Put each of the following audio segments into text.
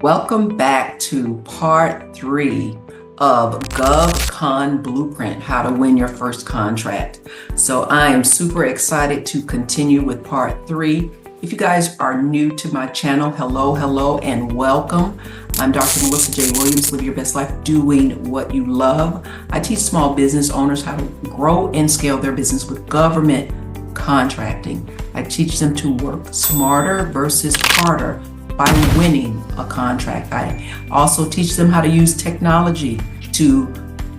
Welcome back to part 3 of GovCon Blueprint, how to win your first contract. So I am super excited to continue with part 3. If you guys are new to my channel, hello, and welcome. I'm Dr. Melissa J. Williams, Live Your Best Life Doing What You Love. I teach small business owners how to grow and scale their business with government contracting. I teach them to work smarter versus harder by winning a contract. I also teach them how to use technology to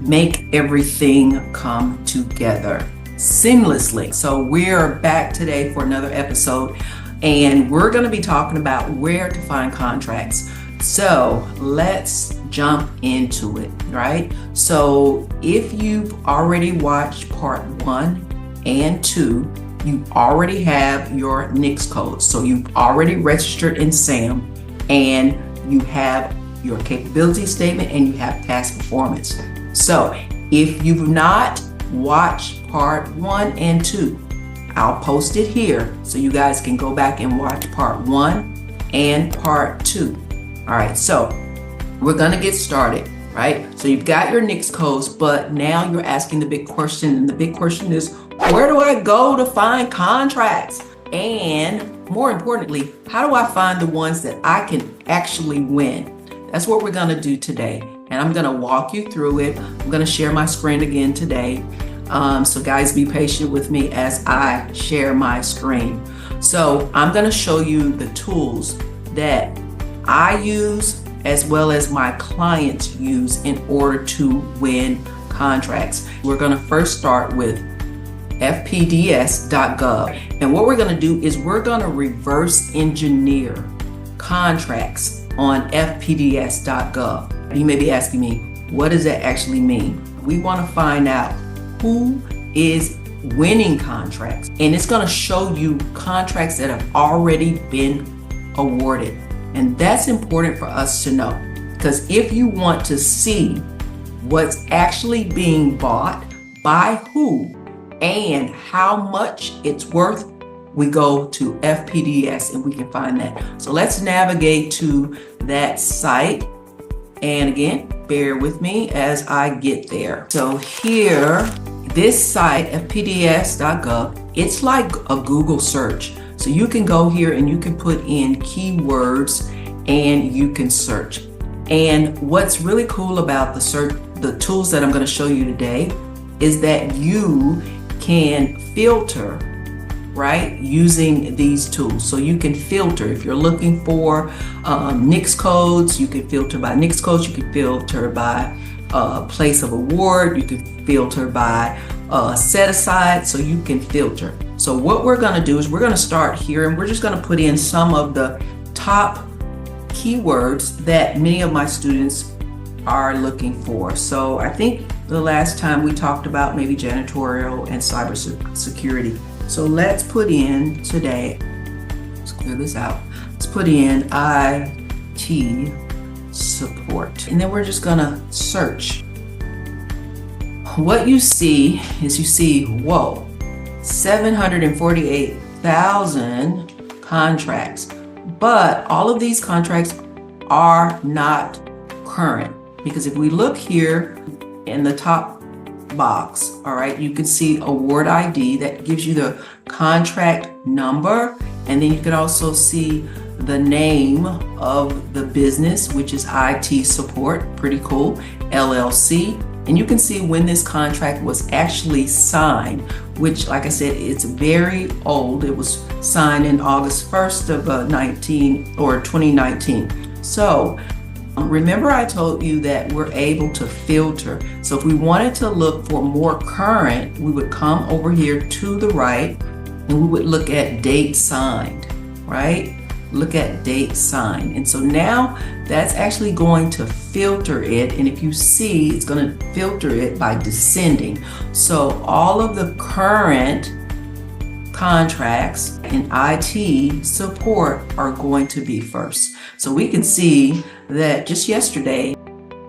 make everything come together seamlessly. So we're back today for another episode, and we're going to be talking about where to find contracts. So let's jump into it, right? So if you've already watched part 1 and 2, you already have your NAICS code. So you've already registered in SAM, and you have your capability statement, and you have past performance. So if you've not watched part 1 and 2, I'll post it here so you guys can go back and watch part 1 and part 2. All right, so we're gonna get started, right? So you've got your NAICS codes, but now you're asking the big question, and the big question is, where do I go to find contracts? And more importantly, how do I find the ones that I can actually win? That's what we're gonna do today. And I'm gonna walk you through it. I'm gonna share my screen again today. So guys, be patient with me as I share my screen. So I'm gonna show you the tools that I use as well as my clients use in order to win contracts. We're gonna first start with fpds.gov. And what we're going to do is we're going to reverse engineer contracts on fpds.gov. You may be asking me, what does that actually mean? We want to find out who is winning contracts, and it's going to show you contracts that have already been awarded. And that's important for us to know, because if you want to see what's actually being bought by who and how much it's worth, we go to FPDS and we can find that. So let's navigate to that site. And again, bear with me as I get there. So here, this site, fpds.gov, it's like a Google search. So you can go here and you can put in keywords and you can search. And what's really cool about the tools that I'm going to show you today is that you can filter, right, using these tools. So you can filter if you're looking for NAICS codes. You can filter by NAICS codes. You can filter by place of award. You can filter by set aside. So you can filter. So what we're going to do is we're going to start here, and we're just going to put in some of the top keywords that many of my students are looking for. So I think the last time we talked about maybe janitorial and cybersecurity. So let's put in today, let's clear this out. Let's put in IT support. And then we're just gonna search. What you see is whoa, 748,000 contracts. But all of these contracts are not current, because if we look here in the top box, all right, you can see award ID that gives you the contract number, and then you can also see the name of the business, which is IT Support, pretty cool, LLC, and you can see when this contract was actually signed, which, like I said, it's very old. It was signed in August 1st of 2019. So remember I told you that we're able to filter. So if we wanted to look for more current, we would come over here to the right and we would look at date signed, right? Look at date signed. And so now that's actually going to filter it. And if you see, it's going to filter it by descending. So all of the current contracts in IT support are going to be first. So we can see that just yesterday,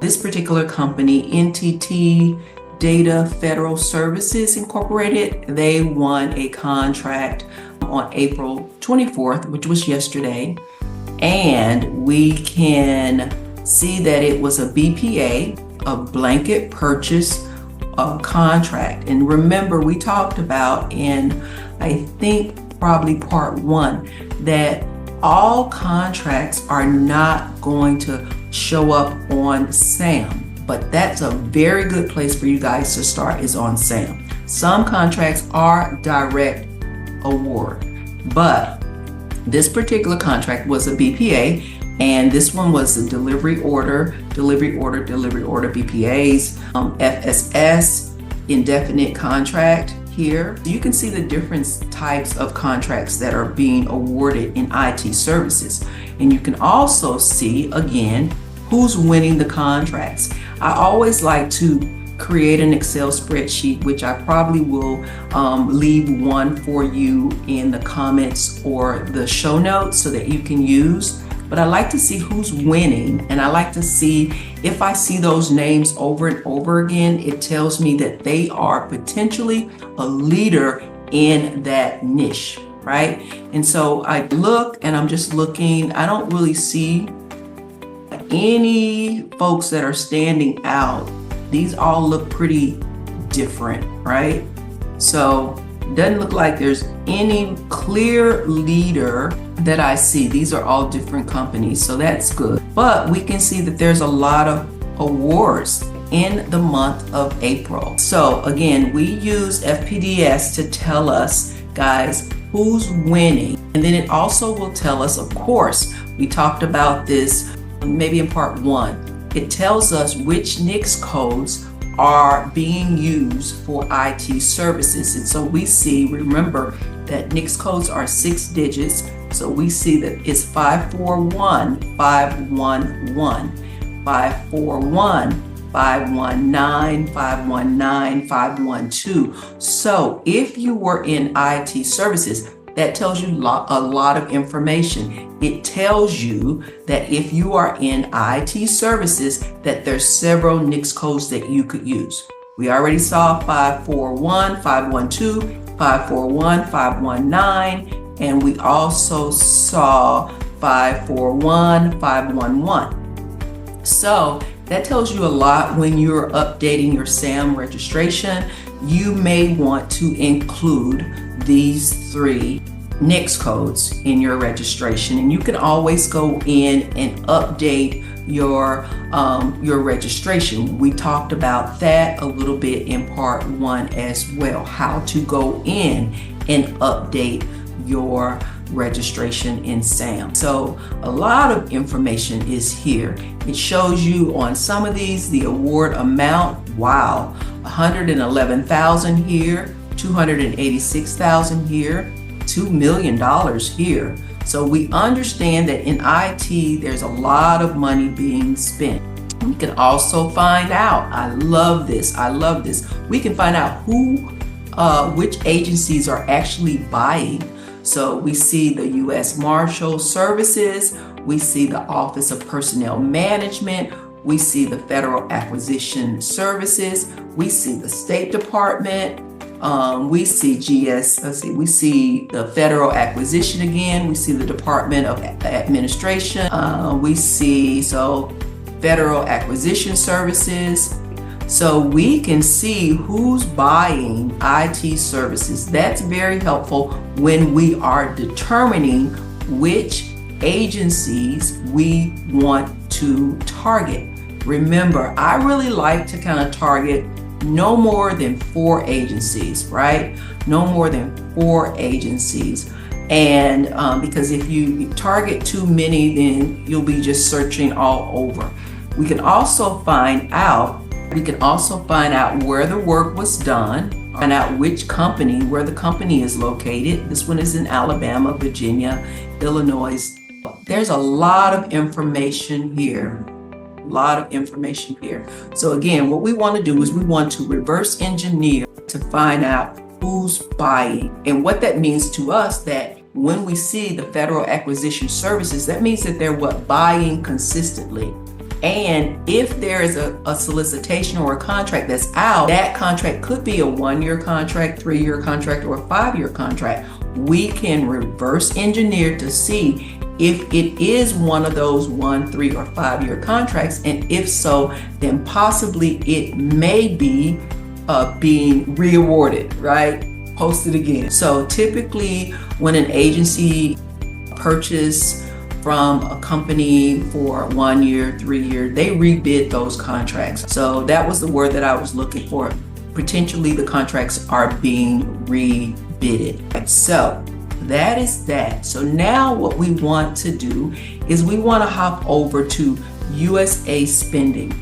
this particular company, NTT Data Federal Services Incorporated, they won a contract on April 24th, which was yesterday. and we can see that it was a BPA, a blanket purchase contract. And remember, we talked about in, I think, probably part 1, that all contracts are not going to show up on SAM, but that's a very good place for you guys to start, is on SAM. Some contracts are direct award, but this particular contract was a BPA, and this one was a delivery order BPAs, FSS, indefinite contract here. You can see the different types of contracts that are being awarded in IT services. And you can also see, again, who's winning the contracts. I always like to create an Excel spreadsheet, which I probably will leave one for you in the comments or the show notes so that you can use. But I like to see who's winning, and I like to see if I see those names over and over again, it tells me that they are potentially a leader in that niche, right? And so I look, and I'm just looking, I don't really see any folks that are standing out. These all look pretty different, right? So it doesn't look like there's any clear leader that I see. These are all different companies, so that's good. But we can see that there's a lot of awards in the month of April. So again, we use FPDS to tell us, guys, who's winning. And then it also will tell us, of course, we talked about this maybe in part 1. It tells us which NAICS codes are being used for IT services. And so we see, remember that NAICS codes are 6 digits. So we see that it's 541, 511, 541, 519, 519, 512. So if you were in IT services, that tells you a lot of information. It tells you that if you are in IT services, that there's several NAICS codes that you could use. We already saw 541, 512, 541, 519, and we also saw 541, 511. So that tells you a lot when you're updating your SAM registration. You may want to include these 3 NAICS codes in your registration, and you can always go in and update your registration. We talked about that a little bit in part 1 as well, how to go in and update your registration in SAM. So a lot of information is here. It shows you on some of these the award amount. Wow, 111,000 here, 286,000 here, $2 million here. So we understand that in IT, there's a lot of money being spent. We can also find out, I love this, we can find out which agencies are actually buying. So we see the U.S. Marshal Services, we see the Office of Personnel Management, we see the Federal Acquisition Services, we see the State Department, we see we see the Federal Acquisition again, we see the Department of Administration, we see Federal Acquisition Services. So we can see who's buying IT services. That's very helpful when we are determining which agencies we want to target. Remember, I really like to kind of target no more than 4 agencies, right? No more than 4 agencies. And because if you target too many, then you'll be just searching all over. We can also find out where the work was done, find out which company, where the company is located. This one is in Alabama, Virginia, Illinois. There's a lot of information here. So again, what we want to do is we want to reverse engineer to find out who's buying. And what that means to us, that when we see the Federal Acquisition Services, that means that they're buying consistently. And if there is a solicitation or a contract that's out, that contract could be a 1-year contract, 3-year contract, or a 5-year contract. We can reverse engineer to see if it is one of those 1, 3, or 5-year contracts, and if so, then possibly it may be being re-awarded, right? Posted again. So typically when an agency purchase from a company for 1 year, 3 year, they rebid those contracts. So that was the word that I was looking for. Potentially the contracts are being rebidded. So that is that. So now what we want to do is we want to hop over to USA Spending.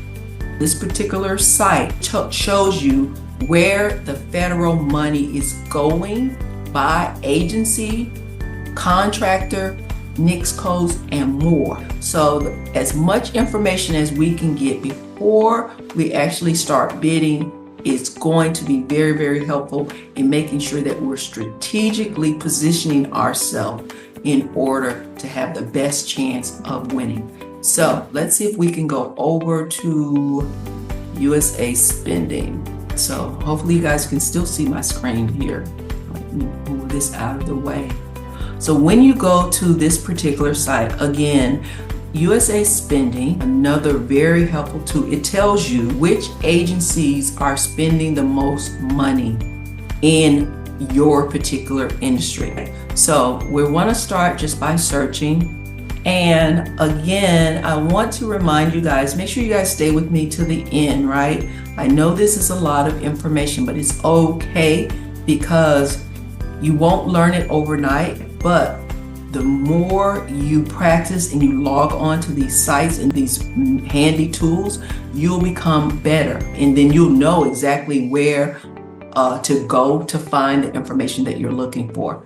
This particular site shows you where the federal money is going by agency, contractor, NICS codes, and more. So as much information as we can get before we actually start bidding is going to be very, very helpful in making sure that we're strategically positioning ourselves in order to have the best chance of winning. So let's see if we can go over to USA Spending. So hopefully you guys can still see my screen here. Let me move this out of the way. So when you go to this particular site, again, USA Spending, another very helpful tool. It tells you which agencies are spending the most money in your particular industry. So we want to start just by searching. And again, I want to remind you guys, make sure you guys stay with me to the end, right? I know this is a lot of information, but it's okay because you won't learn it overnight, but the more you practice and you log on to these sites and these handy tools, you'll become better. And then you'll know exactly where to go to find the information that you're looking for.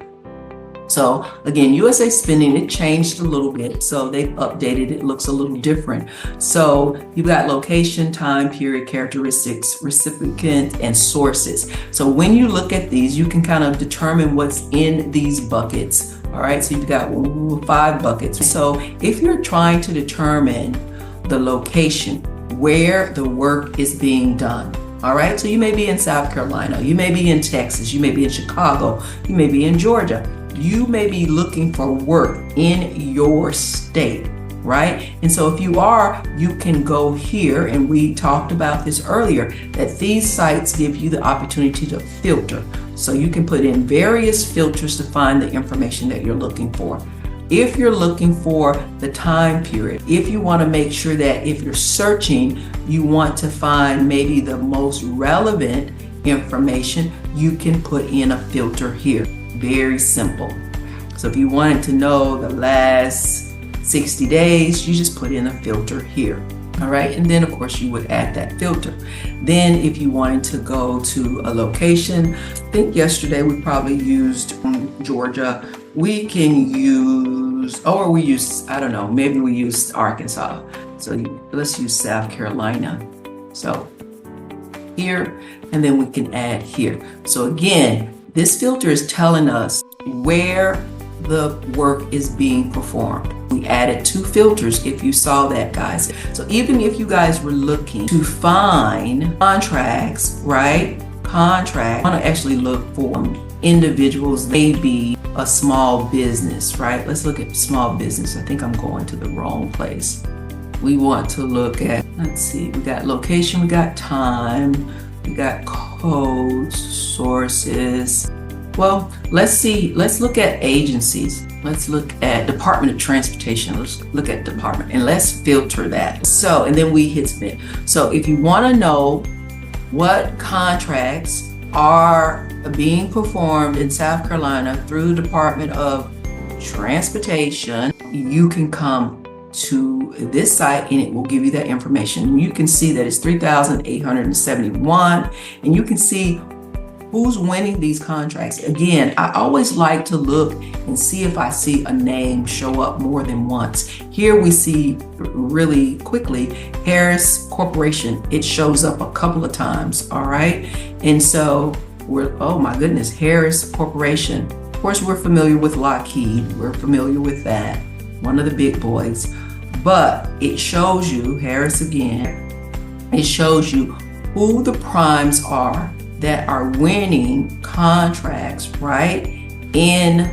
So again, USA Spending, it changed a little bit. So they've updated it, looks a little different. So you've got location, time, period, characteristics, recipient, and sources. So when you look at these, you can kind of determine what's in these buckets. All right, so you've got 5 buckets. So if you're trying to determine the location where the work is being done, all right, so you may be in South Carolina, you may be in Texas, you may be in Chicago, you may be in Georgia. You may be looking for work in your state, right? And so if you are, you can go here, and we talked about this earlier, that these sites give you the opportunity to filter. So you can put in various filters to find the information that you're looking for. If you're looking for the time period, if you want to make sure that if you're searching, you want to find maybe the most relevant information, you can put in a filter here. Very simple. So if you wanted to know the last 60 days, you just put in a filter here. All right. And then of course you would add that filter. Then if you wanted to go to a location, I think yesterday we probably used Georgia. We can use, or we use, I don't know, maybe we used Arkansas. So let's use South Carolina. So here, and then we can add here. So again, this filter is telling us where the work is being performed. We added 2 filters if you saw that, guys. So even if you guys were looking to find contracts, right? Contract, I want to actually look for individuals, maybe a small business, right? Let's look at small business. I think I'm going to the wrong place. We want to look at, let's see, we got location, we got time, we got codes, sources. Well, let's look at agencies. Let's look at Department of Transportation. Let's look at department and let's filter that. So, and then we hit submit. So if you want to know what contracts are being performed in South Carolina through the Department of Transportation, you can come to this site and it will give you that information. You can see that it's 3,871, and you can see who's winning these contracts. Again, I always like to look and see if I see a name show up more than once. Here we see really quickly Harris Corporation. It shows up a couple of times, all right? And so we're, oh my goodness, Harris Corporation. Of course, we're familiar with Lockheed. We're familiar with that, one of the big boys. But it shows you, Harris again, it shows you who the primes are that are winning contracts, right, in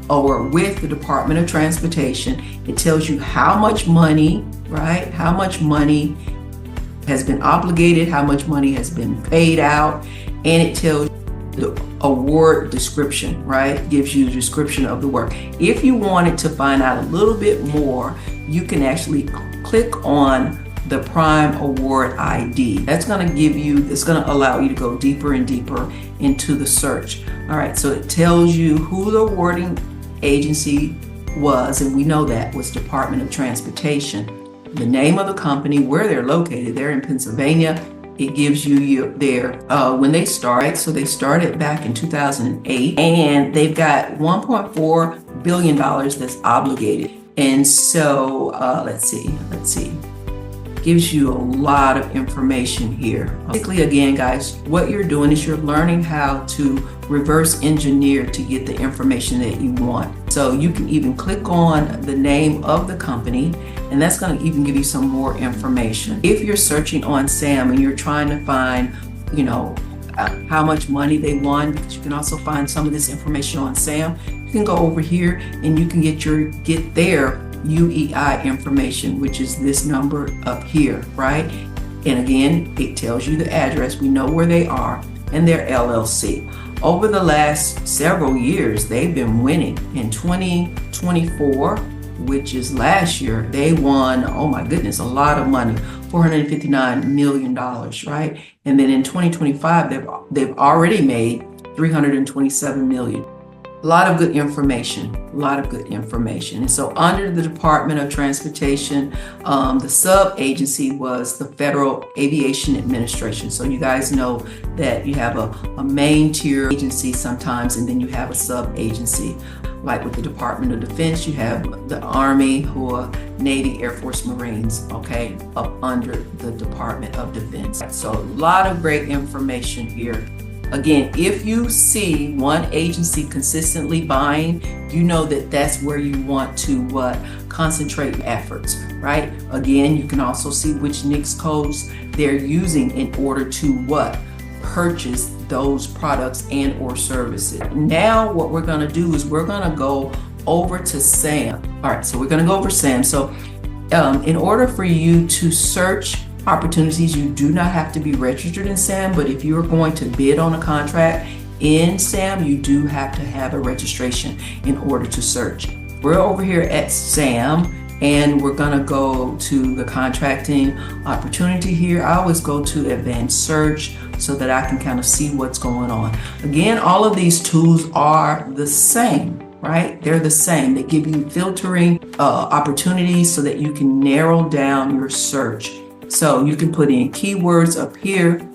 or with the Department of Transportation. It tells you how much money, right? How much money has been obligated, how much money has been paid out, and it tells you the award description, right? Gives you the description of the work. If you wanted to find out a little bit more, you can actually click on the Prime Award ID. That's going to give you, it's going to allow you to go deeper and deeper into the search. All right, so it tells you who the awarding agency was, and we know that was Department of Transportation. The name of the company, where they're located, they're in Pennsylvania. It gives you their when they started. So they started back in 2008, and they've got $1.4 billion that's obligated. And so let's see. Gives you a lot of information here. Basically, again, guys, what you're doing is you're learning how to reverse engineer to get the information that you want. So you can even click on the name of the company, and that's going to even give you some more information. If you're searching on SAM and you're trying to find, how much money they won, because you can also find some of this information on SAM, you can go over here and you can get their UEI information, which is this number up here, right? And again, it tells you the address. We know where they are, and their LLC. Over the last several years, they've been winning. In 2024, which is last year, they won, oh my goodness, a lot of money, $459 million, right? And then in 2025, they've already made $327 million. A lot of good information, And so under the Department of Transportation, the sub-agency was the Federal Aviation Administration. So you guys know that you have a main tier agency sometimes, and then you have a sub-agency. Like with the Department of Defense, you have the Army, or Navy, Air Force, Marines, okay, up under the Department of Defense. So a lot of great information here. Again, if you see one agency consistently buying, you know that that's where you want to concentrate efforts, right? Again, you can also see which NAICS codes they're using in order to purchase those products and or services. Now what we're going to do is we're going to go over to SAM. All right, so we're going to go over SAM. So in order for you to search opportunities, you do not have to be registered in SAM, but if you're going to bid on a contract in SAM, you do have to have a registration in order to search. We're over here at SAM, and we're gonna go to the contracting opportunity here. I always go to advanced search so that I can kind of see what's going on. Again, all of these tools are the same, right? They're the same. They give you filtering opportunities so that you can narrow down your search. So you can put in keywords up here.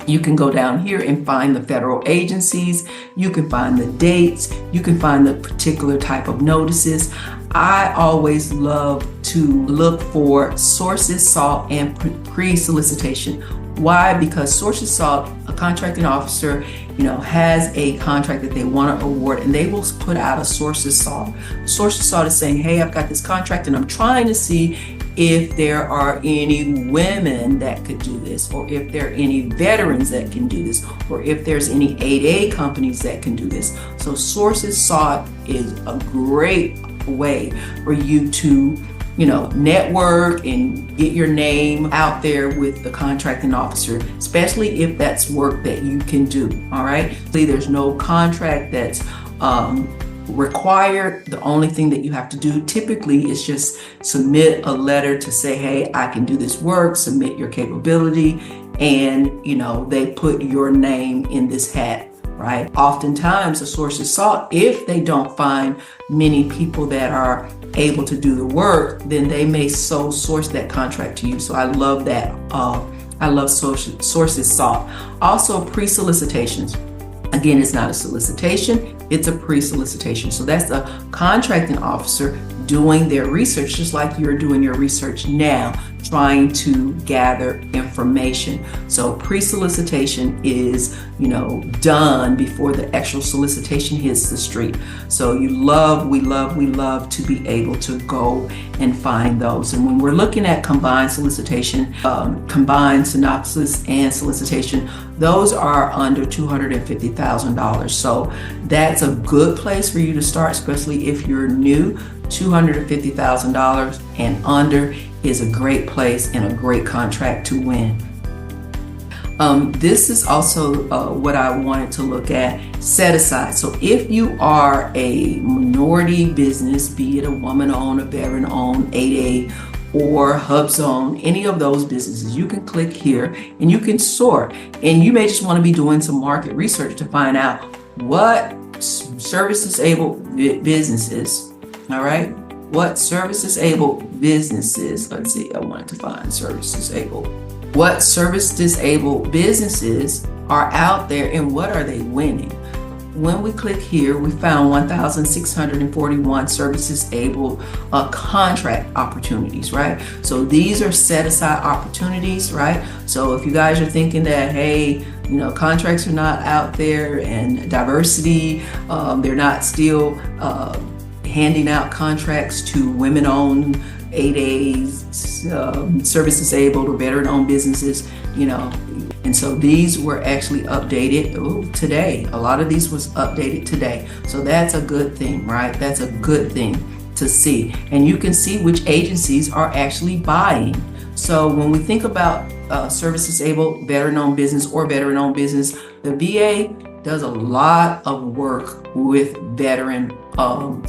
You can go down here and find the federal agencies. You can find the dates. You can find the particular type of notices. I always love to look for sources sought and pre-solicitation. Why? Because sources sought, a contracting officer, has a contract that they want to award, and they will put out a sources sought. Sources sought is saying, hey, I've got this contract and I'm trying to see if there are any women that could do this, or if there are any veterans that can do this, or if there's any 8A companies that can do this. So sources sought is a great way for you to network and get your name out there with the contracting officer, especially if that's work that you can do. All right. See, there's no contract that's required. The only thing that you have to do typically is just submit a letter to say, hey, I can do this work, submit your capability, and they put your name in this hat. Right? Oftentimes, a source is sought. If they don't find many people that are able to do the work, then they may source that contract to you. So I love that. I love sources sought. Also, pre-solicitations. Again, it's not a solicitation, it's a pre-solicitation. So that's the contracting officer doing their research, just like you're doing your research now, trying to gather information. So pre-solicitation is, done before the actual solicitation hits the street. So we love to be able to go and find those. And when we're looking at combined solicitation, combined synopsis and solicitation, those are under $250,000. So that's a good place for you to start, especially if you're new. $250,000 and under is a great place and a great contract to win. This is also what I wanted to look at, set aside. So if you are a minority business, be it a woman-owned, a veteran-owned, 8A, or HubZone, any of those businesses, you can click here and you can sort. And you may just want to be doing some market research to find out what service-disabled businesses, all right? What service-disabled businesses, let's see, I wanted to find service-disabled. What service-disabled businesses are out there and what are they winning? When we click here, we found 1,641 service-disabled contract opportunities, right? So these are set-aside opportunities, right? So if you guys are thinking that, hey, contracts are not out there and diversity, they're not still handing out contracts to women-owned, 8As, service-disabled or veteran-owned businesses, And so these were actually updated today. A lot of these was updated today. So that's a good thing, right? That's a good thing to see. And you can see which agencies are actually buying. So when we think about service-disabled, veteran-owned business or veteran-owned business, the VA does a lot of work with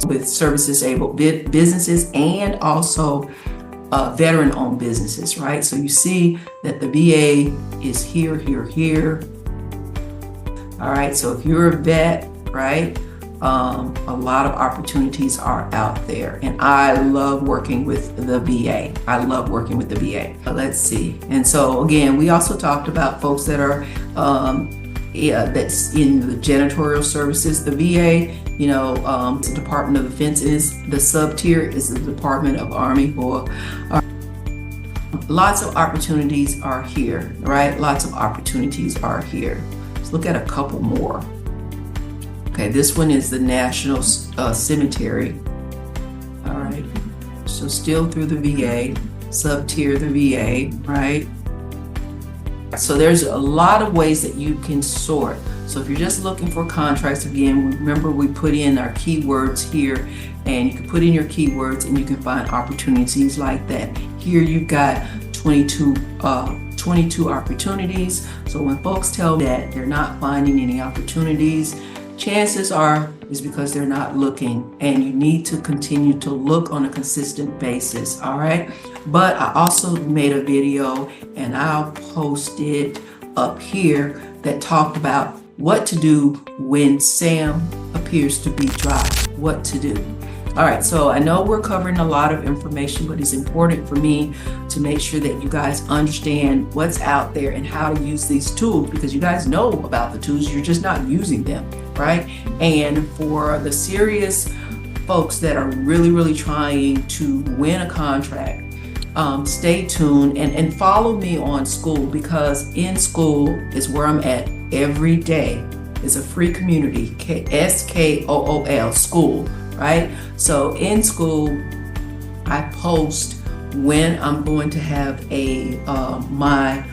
with service-disabled businesses and also veteran-owned businesses, right? So you see that the VA is here. All right, so if you're a vet, right, a lot of opportunities are out there. And I love working with the VA. Let's see. And so again, we also talked about folks that are that's in the janitorial services. The VA, the Department of Defense is the sub-tier, is the Department of Army. Lots of opportunities are here, right? Lots of opportunities are here. Let's look at a couple more. Okay, this one is the National Cemetery. All right, so still through the VA, sub-tier the VA, right? So there's a lot of ways that you can sort. So if you're just looking for contracts, again, remember we put in our keywords here, and you can put in your keywords and you can find opportunities like that. Here you've got 22 opportunities. So when folks tell me that they're not finding any opportunities, chances are is because they're not looking, and you need to continue to look on a consistent basis, all right? But I also made a video and I'll post it up here that talked about what to do when Sam appears to be dry, what to do. All right, so I know we're covering a lot of information, but it's important for me to make sure that you guys understand what's out there and how to use these tools, because you guys know about the tools, you're just not using them, right? And for the serious folks that are really trying to win a contract, stay tuned and follow me on School, because in School is where I'm at every day. It's a free community, SKOOL, School, right? So in School, I post when I'm going to have my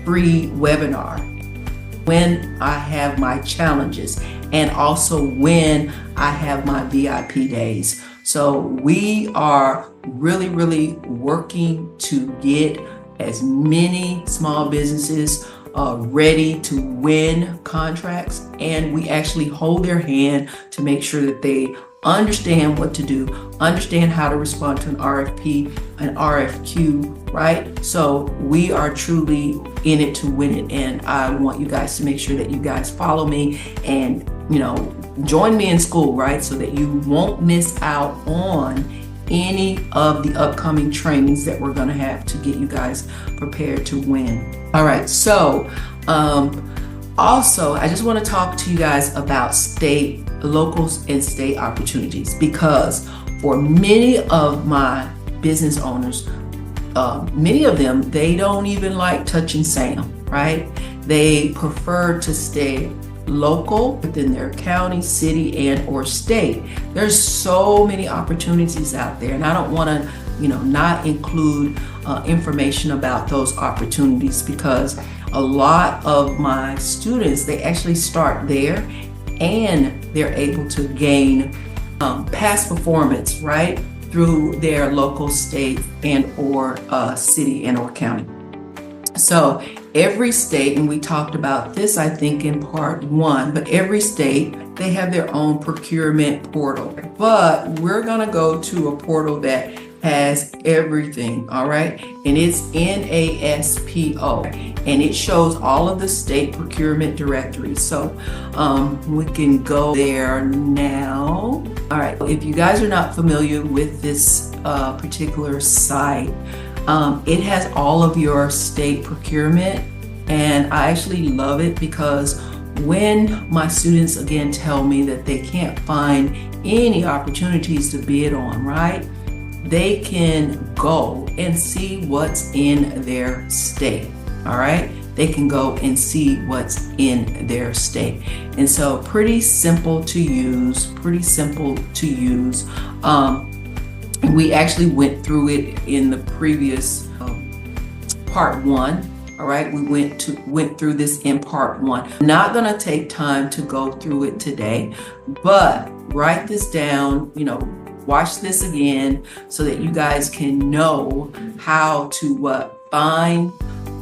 free webinar, when I have my challenges, and also when I have my VIP days. So we are really working to get as many small businesses ready to win contracts, and we actually hold their hand to make sure that they understand what to do, understand how to respond to an RFP, an RFQ, right? So we are truly in it to win it, and I want you guys to make sure that you guys follow me and, join me in School, right? So that you won't miss out on any of the upcoming trainings that we're going to have to get you guys prepared to win. All right, so also I just want to talk to you guys about local and state opportunities, because for many of my business owners, many of them, they don't even like touching Sam, right? They prefer to stay local within their county, city, and or state. There's so many opportunities out there, and I don't want to, not include information about those opportunities, because a lot of my students, they actually start there and they're able to gain past performance, right, through their local, state, and or city and or county. So every state, and we talked about this, I think, in part 1, but every state, they have their own procurement portal. But we're going to go to a portal that has everything, all right? And it's NASPO, and it shows all of the state procurement directories. So we can go there now. All right, if you guys are not familiar with this particular site, it has all of your state procurement, and I actually love it because when my students again tell me that they can't find any opportunities to bid on, right, they can go and see what's in their state. All right, they can go and see what's in their state. And so pretty simple to use, we actually went through it in the previous part 1. All right, we went through this in part 1. Not gonna take time to go through it today, but write this down, watch this again so that you guys can know how to find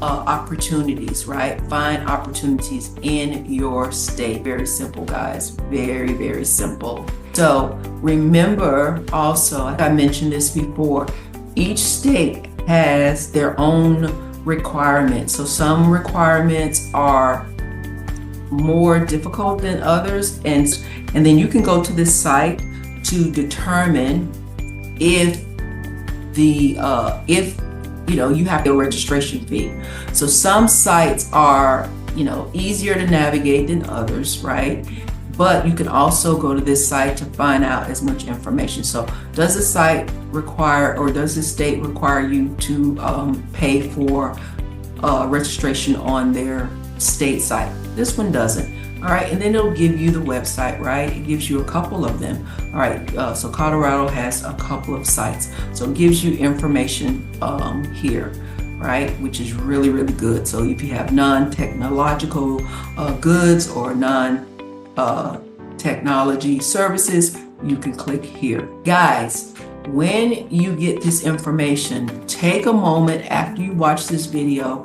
opportunities, right? Find opportunities in your state. Very simple, guys. Very, very simple. So remember also, like I mentioned this before, each state has their own requirements. So some requirements are more difficult than others, and then you can go to this site to determine if you have a registration fee. So some sites are easier to navigate than others, right? But you can also go to this site to find out as much information. So does the site require, or does the state require you to pay for registration on their state site? This one doesn't. All right, and then it'll give you the website, right? It gives you a couple of them. All right, so Colorado has a couple of sites. So it gives you information here, right? Which is really, really good. So if you have non-technological goods or non-technology services, you can click here. Guys, when you get this information, take a moment after you watch this video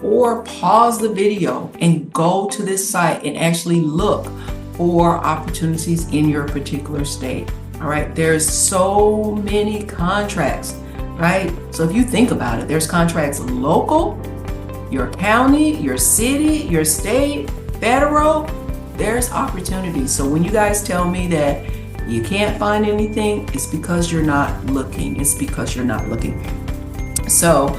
or pause the video and go to this site and actually look for opportunities in your particular state. All right, there's so many contracts, right? So if you think about it, there's contracts local, your county, your city, your state, federal, there's opportunities. So when you guys tell me that you can't find anything, it's because you're not looking. It's because you're not looking. So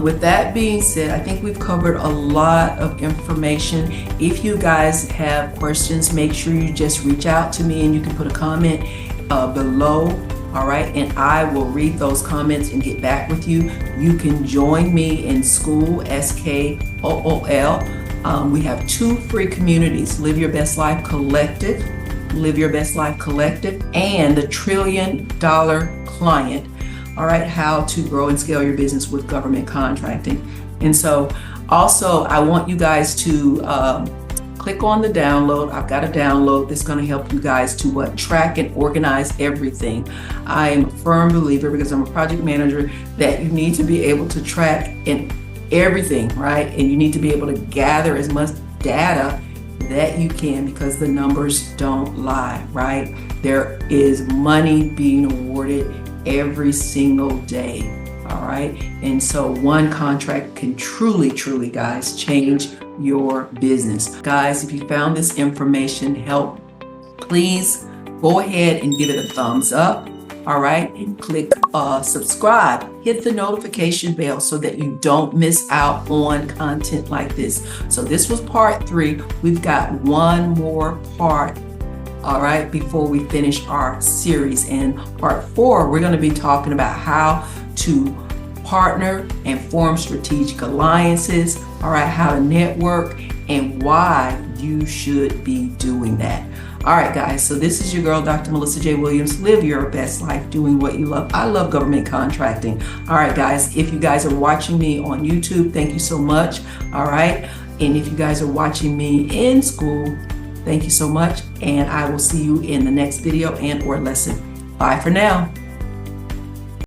with that being said, I think we've covered a lot of information. If you guys have questions, make sure you just reach out to me, and you can put a comment below. All right, and I will read those comments and get back with you. You can join me in School, SKOOL. We have 2 free communities, Live Your Best Life Collective, and the $1 Trillion Client. All right, how to grow and scale your business with government contracting. And so also I want you guys to click on the download. I've got a download that's going to help you guys to track and organize everything. I am a firm believer, because I'm a project manager, that you need to be able to track everything, right? And you need to be able to gather as much data that you can, because the numbers don't lie, right? There is money being awarded every single day, all right? And so one contract can truly, guys, change your business. Guys, if you found this information helpful, please go ahead and give it a thumbs up, all right? And click subscribe, hit the notification bell so that you don't miss out on content like this. So this was part 3. We've got one more part, all right, before we finish our series. In part 4, we're going to be talking about how to partner and form strategic alliances, all right, how to network, and why you should be doing that. All right, guys, so this is your girl, Dr. Melissa J. Williams. Live your best life doing what you love. I love government contracting. All right, guys, if you guys are watching me on YouTube, thank you so much. All right, and if you guys are watching me in school, thank you so much. And I will see you in the next video and or lesson. Bye for now.